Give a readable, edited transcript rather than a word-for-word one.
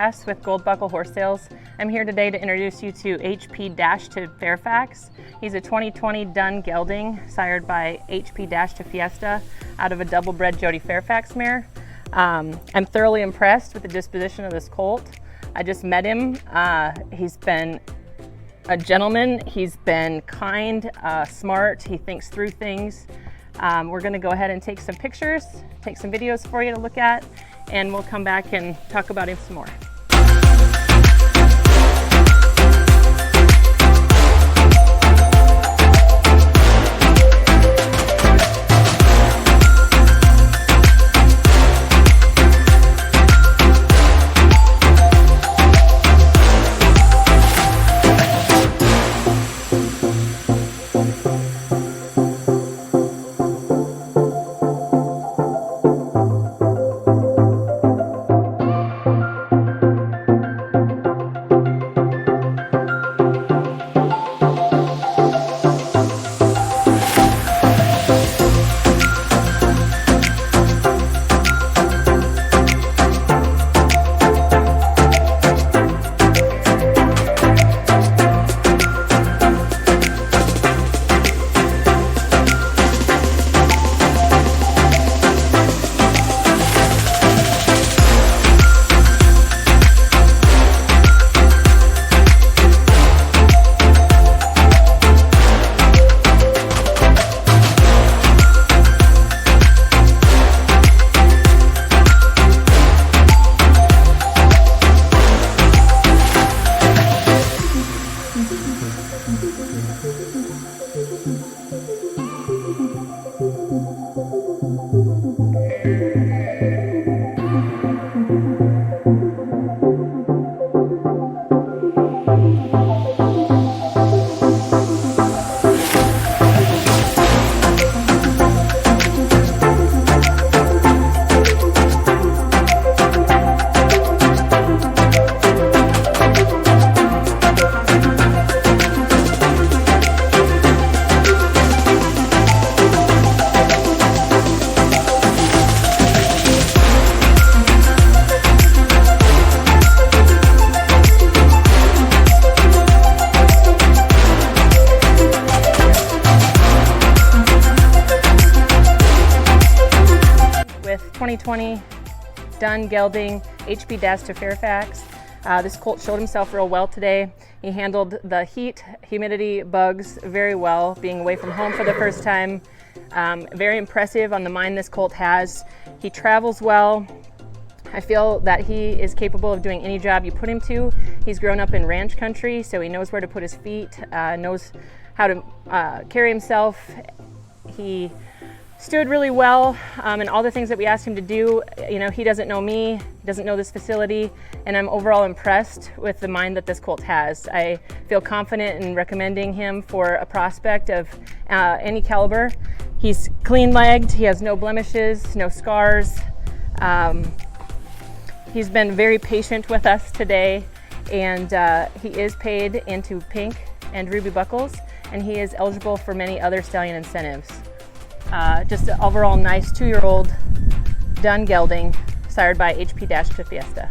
podcast with Gold Buckle Horse Sales. I'm here today to introduce you to HP Dash to Fairfax. He's a 2020 dun gelding sired by HP Dash to Fiesta out of a double-bred Jody Fairfax mare. I'm thoroughly impressed with the disposition of this colt. I just met him. He's been a gentleman. He's been kind, smart. He thinks through things. We're going to go ahead and take some pictures, take some videos for you to look at, and we'll come back and talk about him some more. With 2020 dun gelding HP Dash to Fairfax. This colt showed himself real well today. He handled the heat, humidity, bugs very well, being away from home for the first time. Very impressive on the mind this colt has. He travels well. I feel that he is capable of doing any job you put him to. He's grown up in ranch country, so he knows where to put his feet, knows how to carry himself. He stood really well in all the things that we asked him to do. You know, he doesn't know me, doesn't know this facility, and I'm overall impressed with the mind that this colt has. I feel confident in recommending him for a prospect of any caliber. He's clean-legged, he has no blemishes, no scars. He's been very patient with us today, and he is paid into pink and ruby buckles, and he is eligible for many other stallion incentives. Just an overall nice 2-year-old dun gelding sired by HP Dash to Fiesta.